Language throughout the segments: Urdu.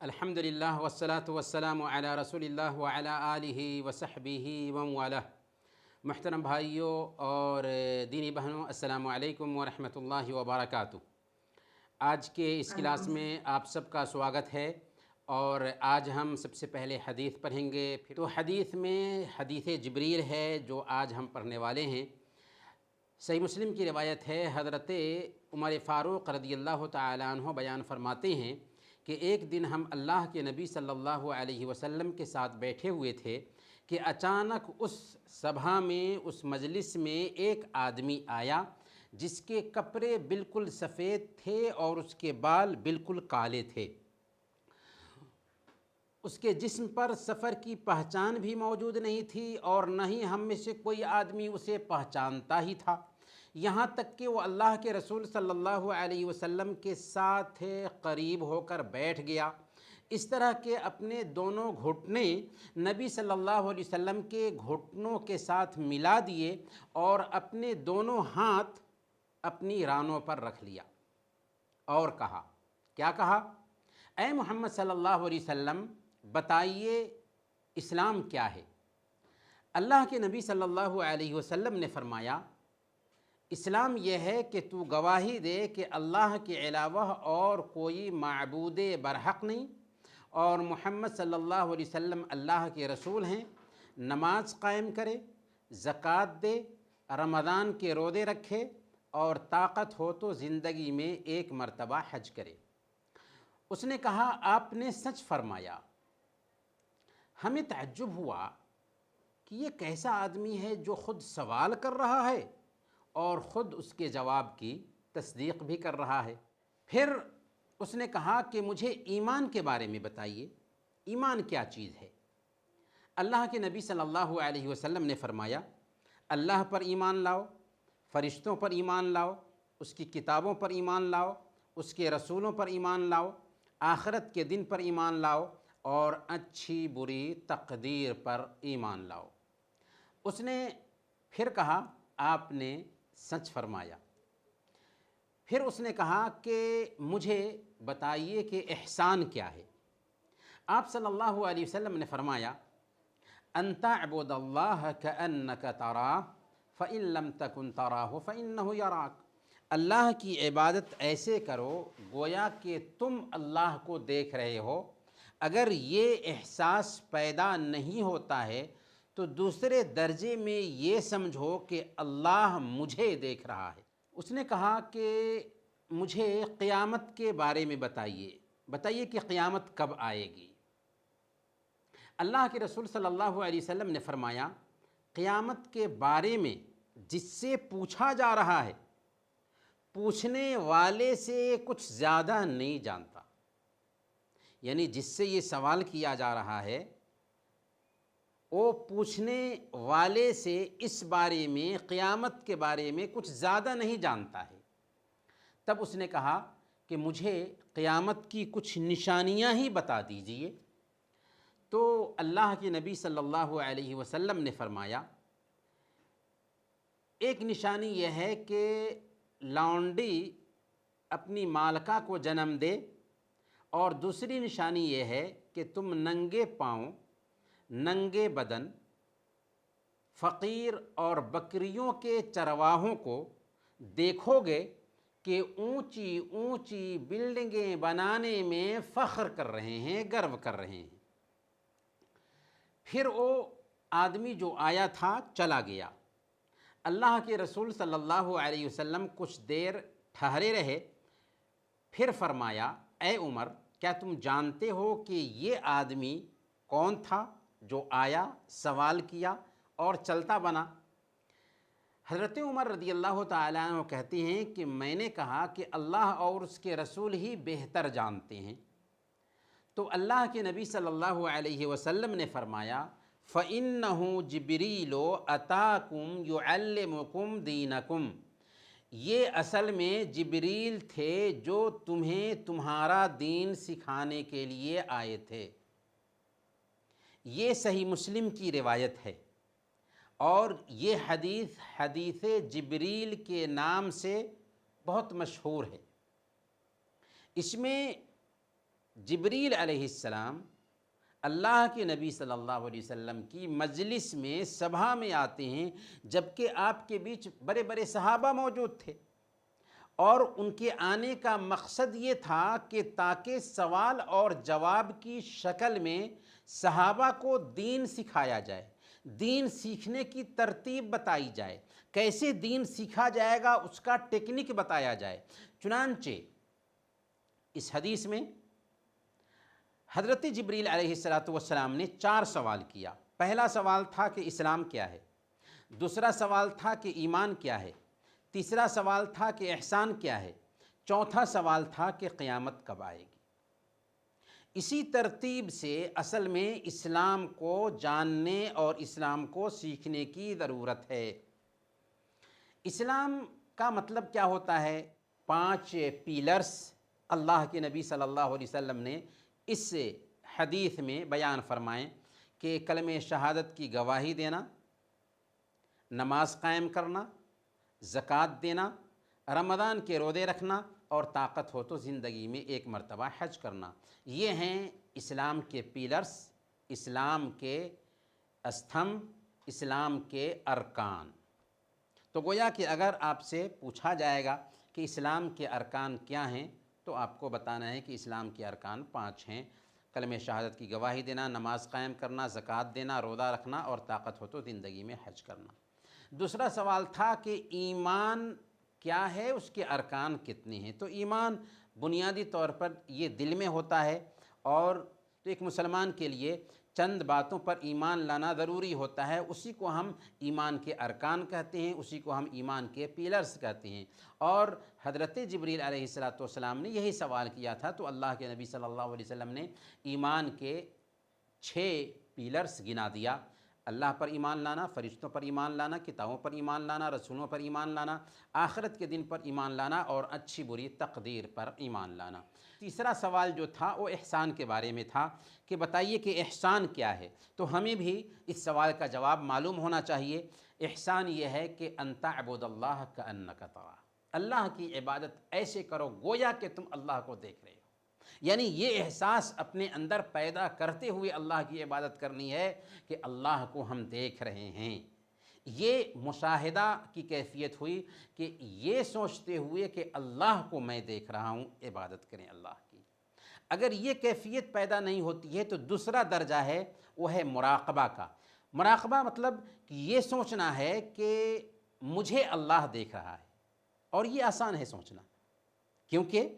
الحمدللہ والصلاة والسلام علی رسول اللہ وعلی آلہ وصحبہ ومن والہ۔ محترم بھائیوں اور دینی بہنوں، السلام علیکم ورحمۃ اللہ وبرکاتہ۔ آج کے اس کلاس میں آپ سب کا سواگت ہے، اور آج ہم سب سے پہلے حدیث پڑھیں گے۔ تو حدیث میں حدیث جبریل ہے جو آج ہم پڑھنے والے ہیں۔ صحیح مسلم کی روایت ہے، حضرت عمر فاروق رضی اللہ تعالیٰ عنہ بیان فرماتے ہیں کہ ایک دن ہم اللہ کے نبی صلی اللہ علیہ وسلم کے ساتھ بیٹھے ہوئے تھے کہ اچانک اس سبھا میں، اس مجلس میں ایک آدمی آیا جس کے کپڑے بالکل سفید تھے اور اس کے بال بالکل کالے تھے۔ اس کے جسم پر سفر کی پہچان بھی موجود نہیں تھی، اور نہ ہی ہم میں سے کوئی آدمی اسے پہچانتا ہی تھا، یہاں تک کہ وہ اللہ کے رسول صلی اللہ علیہ وسلم کے ساتھ قریب ہو کر بیٹھ گیا۔ اس طرح کہ اپنے دونوں گھٹنے نبی صلی اللہ علیہ وسلم کے گھٹنوں کے ساتھ ملا دیے اور اپنے دونوں ہاتھ اپنی رانوں پر رکھ لیا، اور کہا، کیا کہا؟ اے محمد صلی اللہ علیہ وسلم، بتائیے اسلام کیا ہے؟ اللہ کے نبی صلی اللہ علیہ وسلم نے فرمایا، اسلام یہ ہے کہ تو گواہی دے کہ اللہ کے علاوہ اور کوئی معبود برحق نہیں، اور محمد صلی اللہ علیہ وسلم اللہ کے رسول ہیں، نماز قائم کرے، زکوٰۃ دے، رمضان کے روزے رکھے، اور طاقت ہو تو زندگی میں ایک مرتبہ حج کرے۔ اس نے کہا، آپ نے سچ فرمایا۔ ہمیں تعجب ہوا کہ یہ کیسا آدمی ہے جو خود سوال کر رہا ہے اور خود اس کے جواب کی تصدیق بھی کر رہا ہے۔ پھر اس نے کہا کہ مجھے ایمان کے بارے میں بتائیے، ایمان کیا چیز ہے؟ اللہ کے نبی صلی اللہ علیہ وسلم نے فرمایا، اللہ پر ایمان لاؤ، فرشتوں پر ایمان لاؤ، اس کی کتابوں پر ایمان لاؤ، اس کے رسولوں پر ایمان لاؤ، آخرت کے دن پر ایمان لاؤ، اور اچھی بری تقدیر پر ایمان لاؤ۔ اس نے پھر کہا، آپ نے سچ فرمایا۔ پھر اس نے کہا کہ مجھے بتائیے کہ احسان کیا ہے؟ آپ صلی اللہ علیہ وسلم نے فرمایا، ان تعبد اللہ کأنک تراہ فإن لم تکن تراہ فإنہ یراک۔ اللہ کی عبادت ایسے کرو گویا کہ تم اللہ کو دیکھ رہے ہو۔ اگر یہ احساس پیدا نہیں ہوتا ہے تو دوسرے درجے میں یہ سمجھو کہ اللہ مجھے دیکھ رہا ہے۔ اس نے کہا کہ مجھے قیامت کے بارے میں بتائیے کہ قیامت کب آئے گی؟ اللہ کے رسول صلی اللہ علیہ وسلم نے فرمایا، قیامت کے بارے میں جس سے پوچھا جا رہا ہے، پوچھنے والے سے کچھ زیادہ نہیں جانتا۔ یعنی جس سے یہ سوال کیا جا رہا ہے، وہ پوچھنے والے سے اس بارے میں، قیامت کے بارے میں کچھ زیادہ نہیں جانتا ہے۔ تب اس نے کہا کہ مجھے قیامت کی کچھ نشانیاں ہی بتا دیجئے۔ تو اللہ کے نبی صلی اللہ علیہ وسلم نے فرمایا، ایک نشانی یہ ہے کہ لونڈی اپنی مالکہ کو جنم دے، اور دوسری نشانی یہ ہے کہ تم ننگے پاؤں، ننگے بدن، فقیر اور بکریوں کے چرواہوں کو دیکھو گے کہ اونچی اونچی بلڈنگیں بنانے میں فخر کر رہے ہیں، گرو کر رہے ہیں۔ پھر وہ آدمی جو آیا تھا چلا گیا۔ اللہ کے رسول صلی اللہ علیہ وسلم کچھ دیر ٹھہرے رہے، پھر فرمایا، اے عمر، کیا تم جانتے ہو کہ یہ آدمی کون تھا جو آیا، سوال کیا اور چلتا بنا؟ حضرت عمر رضی اللہ تعالیٰ عنہ کہتے ہیں کہ میں نے کہا کہ اللہ اور اس کے رسول ہی بہتر جانتے ہیں۔ تو اللہ کے نبی صلی اللہ علیہ وسلم نے فرمایا، فَإِنَّهُ جِبْرِيلُ أَتَاكُمْ يُعَلِّمُكُمْ دِينَكُمْ۔ یہ اصل میں جبریل تھے جو تمہیں تمہارا دین سکھانے کے لیے آئے تھے۔ یہ صحیح مسلم کی روایت ہے، اور یہ حدیث حدیث جبریل کے نام سے بہت مشہور ہے۔ اس میں جبریل علیہ السلام اللہ کے نبی صلی اللہ علیہ وسلم کی مجلس میں سبھا میں آتے ہیں، جبکہ آپ کے بیچ بڑے بڑے صحابہ موجود تھے، اور ان کے آنے کا مقصد یہ تھا کہ تاکہ سوال اور جواب کی شکل میں صحابہ کو دین سکھایا جائے، دین سیکھنے کی ترتیب بتائی جائے، کیسے دین سیکھا جائے گا اس کا ٹیکنک بتایا جائے۔ چنانچہ اس حدیث میں حضرت جبریل علیہ السلام نے 4 سوال کیا۔ پہلا سوال تھا کہ اسلام کیا ہے، دوسرا سوال تھا کہ ایمان کیا ہے، تیسرا سوال تھا کہ احسان کیا ہے، چوتھا سوال تھا کہ قیامت کب آئے گی۔ اسی ترتیب سے اصل میں اسلام کو جاننے اور اسلام کو سیکھنے کی ضرورت ہے۔ اسلام کا مطلب کیا ہوتا ہے؟ 5 پیلرز اللہ کے نبی صلی اللہ علیہ وسلم نے اس حدیث میں بیان فرمائیں کہ کلمہ شہادت کی گواہی دینا، نماز قائم کرنا، زکوٰۃ دینا، رمضان کے روزے رکھنا، اور طاقت ہو تو زندگی میں 1 مرتبہ حج کرنا۔ یہ ہیں اسلام کے پیلرز، اسلام کے استھمب، اسلام کے ارکان۔ تو گویا کہ اگر آپ سے پوچھا جائے گا کہ اسلام کے ارکان کیا ہیں، تو آپ کو بتانا ہے کہ اسلام کے ارکان 5 ہیں: کلمہ شہادت کی گواہی دینا، نماز قائم کرنا، زکوٰۃ دینا، روزہ رکھنا، اور طاقت ہو تو زندگی میں حج کرنا۔ دوسرا سوال تھا کہ ایمان کیا ہے، اس کے ارکان کتنے ہیں؟ تو ایمان بنیادی طور پر یہ دل میں ہوتا ہے، اور تو ایک مسلمان کے لیے چند باتوں پر ایمان لانا ضروری ہوتا ہے، اسی کو ہم ایمان کے ارکان کہتے ہیں، اسی کو ہم ایمان کے پیلرز کہتے ہیں۔ اور حضرت جبریل علیہ السلام نے یہی سوال کیا تھا، تو اللہ کے نبی صلی اللہ علیہ وسلم نے ایمان کے 6 پیلرز گنا دیا: اللہ پر ایمان لانا، فرشتوں پر ایمان لانا، کتابوں پر ایمان لانا، رسولوں پر ایمان لانا، آخرت کے دن پر ایمان لانا، اور اچھی بری تقدیر پر ایمان لانا۔ تیسرا سوال جو تھا وہ احسان کے بارے میں تھا کہ بتائیے کہ احسان کیا ہے؟ تو ہمیں بھی اس سوال کا جواب معلوم ہونا چاہیے۔ احسان یہ ہے کہ ان تعبد اللہ کأنک تراہ، اللہ کی عبادت ایسے کرو گویا کہ تم اللہ کو دیکھ رہے ہو۔ یعنی یہ احساس اپنے اندر پیدا کرتے ہوئے اللہ کی عبادت کرنی ہے کہ اللہ کو ہم دیکھ رہے ہیں۔ یہ مشاہدہ کی کیفیت ہوئی کہ یہ سوچتے ہوئے کہ اللہ کو میں دیکھ رہا ہوں، عبادت کریں اللہ کی۔ اگر یہ کیفیت پیدا نہیں ہوتی ہے تو دوسرا درجہ ہے، وہ ہے مراقبہ کا۔ مراقبہ مطلب کہ یہ سوچنا ہے کہ مجھے اللہ دیکھ رہا ہے، اور یہ آسان ہے سوچنا، کیونکہ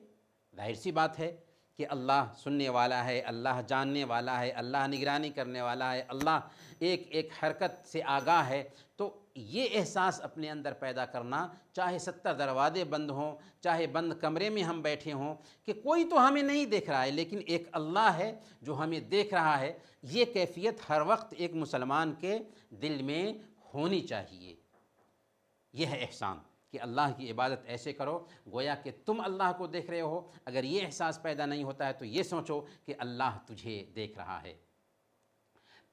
ظاہر سی بات ہے کہ اللہ سننے والا ہے، اللہ جاننے والا ہے، اللہ نگرانی کرنے والا ہے، اللہ ایک ایک حرکت سے آگاہ ہے۔ تو یہ احساس اپنے اندر پیدا کرنا، چاہے 70 دروازے بند ہوں، چاہے بند کمرے میں ہم بیٹھے ہوں، کہ کوئی تو ہمیں نہیں دیکھ رہا ہے لیکن ایک اللہ ہے جو ہمیں دیکھ رہا ہے، یہ کیفیت ہر وقت ایک مسلمان کے دل میں ہونی چاہیے۔ یہ ہے احسان کہ اللہ کی عبادت ایسے کرو گویا کہ تم اللہ کو دیکھ رہے ہو۔ اگر یہ احساس پیدا نہیں ہوتا ہے تو یہ سوچو کہ اللہ تجھے دیکھ رہا ہے۔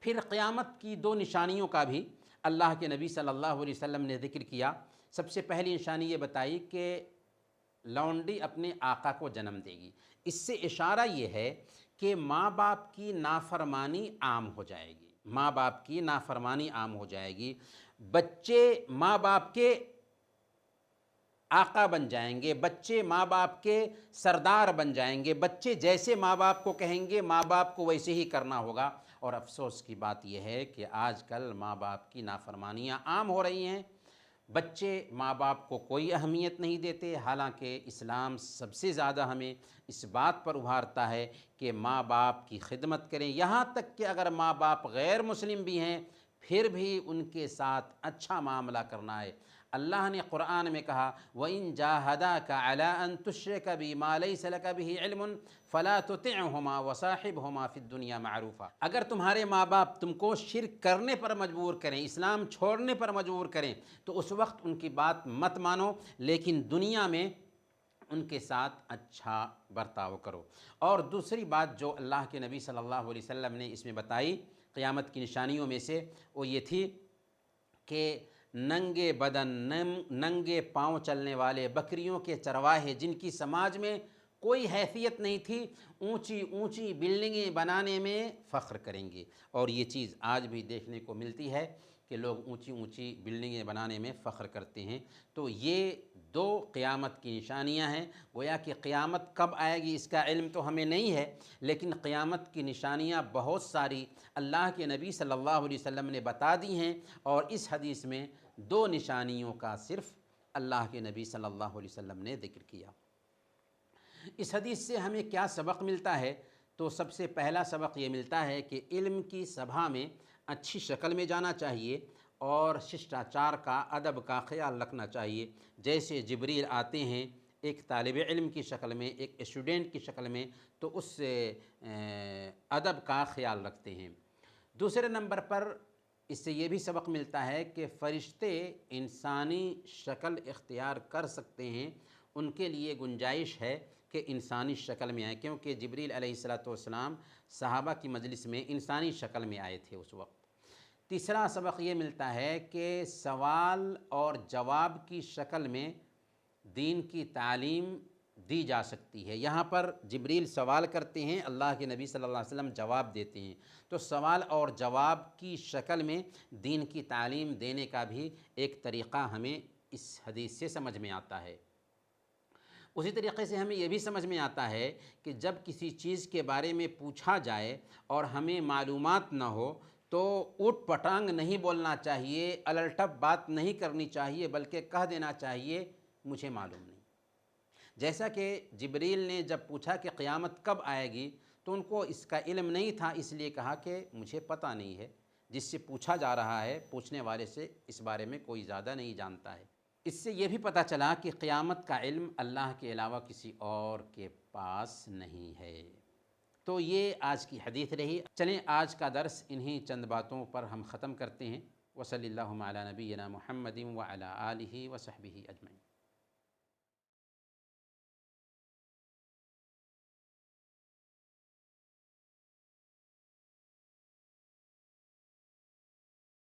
پھر قیامت کی 2 نشانیوں کا بھی اللہ کے نبی صلی اللہ علیہ وسلم نے ذکر کیا۔ سب سے پہلی نشانی یہ بتائی کہ لونڈی اپنے آقا کو جنم دے گی۔ اس سے اشارہ یہ ہے کہ ماں باپ کی نافرمانی عام ہو جائے گی، ماں باپ کی نافرمانی عام ہو جائے گی، بچے ماں باپ کے آقا بن جائیں گے، بچے ماں باپ کے سردار بن جائیں گے، بچے جیسے ماں باپ کو کہیں گے ماں باپ کو ویسے ہی کرنا ہوگا۔ اور افسوس کی بات یہ ہے کہ آج کل ماں باپ کی نافرمانیاں عام ہو رہی ہیں، بچے ماں باپ کو کوئی اہمیت نہیں دیتے، حالانکہ اسلام سب سے زیادہ ہمیں اس بات پر ابھارتا ہے کہ ماں باپ کی خدمت کریں، یہاں تک کہ اگر ماں باپ غیر مسلم بھی ہیں پھر بھی ان کے ساتھ اچھا معاملہ کرنا ہے۔ اللہ نے قرآن میں کہا وَإِن جَاهَدَاكَ عَلَىٰ أَن تُشْرِكَ بِي مَا لَيْسَ لَكَ بِهِ عِلْمٌ فَلَا تُطِعْهُمَا وَصَاحِبْهُمَا فِي الدُّنْيَا مَعْرُوفًا۔ اگر تمہارے ماں باپ تم کو شرک کرنے پر مجبور کریں، اسلام چھوڑنے پر مجبور کریں، تو اس وقت ان کی بات مت مانو، لیکن دنیا میں ان کے ساتھ اچھا برتاؤ کرو۔ اور دوسری بات جو اللہ کے نبی صلی اللہ علیہ وسلم نے اس میں بتائی قیامت کی نشانیوں میں سے، وہ یہ تھی کہ ننگے بدن، ننگے پاؤں چلنے والے بکریوں کے چرواہے، جن کی سماج میں کوئی حیثیت نہیں تھی، اونچی اونچی بلڈنگیں بنانے میں فخر کریں گے، اور یہ چیز آج بھی دیکھنے کو ملتی ہے کہ لوگ اونچی اونچی بلڈنگیں بنانے میں فخر کرتے ہیں۔ تو یہ دو قیامت کی نشانیاں ہیں۔ گویا کہ قیامت کب آئے گی اس کا علم تو ہمیں نہیں ہے، لیکن قیامت کی نشانیاں بہت ساری اللہ کے نبی صلی اللہ علیہ وسلم نے بتا دی ہیں، اور اس حدیث میں دو نشانیوں کا صرف اللہ کے نبی صلی اللہ علیہ وسلم نے ذکر کیا۔ اس حدیث سے ہمیں کیا سبق ملتا ہے؟ تو سب سے پہلا سبق یہ ملتا ہے کہ علم کی سبھا میں اچھی شکل میں جانا چاہیے، اور ششٹاچار کا، ادب کا خیال رکھنا چاہیے۔ جیسے جبریل آتے ہیں ایک طالب علم کی شکل میں، ایک اسٹوڈنٹ کی شکل میں، تو اس سے ادب کا خیال رکھتے ہیں۔ دوسرے نمبر پر اس سے یہ بھی سبق ملتا ہے کہ فرشتے انسانی شکل اختیار کر سکتے ہیں، ان کے لیے گنجائش ہے کہ انسانی شکل میں آئے، کیونکہ جبریل علیہ السلام صحابہ کی مجلس میں انسانی شکل میں آئے تھے اس وقت۔ تیسرا سبق یہ ملتا ہے کہ سوال اور جواب کی شکل میں دین کی تعلیم دی جا سکتی ہے۔ یہاں پر جبریل سوال کرتے ہیں، اللہ کے نبی صلی اللہ علیہ وسلم جواب دیتے ہیں، تو سوال اور جواب کی شکل میں دین کی تعلیم دینے کا بھی ایک طریقہ ہمیں اس حدیث سے سمجھ میں آتا ہے۔ اسی طریقے سے ہمیں یہ بھی سمجھ میں آتا ہے کہ جب کسی چیز کے بارے میں پوچھا جائے اور ہمیں معلومات نہ ہو تو اوٹ پٹانگ نہیں بولنا چاہیے، الٹپ بات نہیں کرنی چاہیے، بلکہ کہہ دینا چاہیے مجھے معلوم نہیں۔ جیسا کہ جبریل نے جب پوچھا کہ قیامت کب آئے گی تو ان کو اس کا علم نہیں تھا، اس لیے کہا کہ مجھے پتہ نہیں ہے۔ جس سے پوچھا جا رہا ہے، پوچھنے والے سے اس بارے میں کوئی زیادہ نہیں جانتا ہے۔ اس سے یہ بھی پتہ چلا کہ قیامت کا علم اللہ کے علاوہ کسی اور کے پاس نہیں ہے۔ تو یہ آج کی حدیث رہی۔ چلیں آج کا درس انہی چند باتوں پر ہم ختم کرتے ہیں۔ وصلی اللہ علی نبینا محمد وعلی آلہ وصحبہ اجمعین۔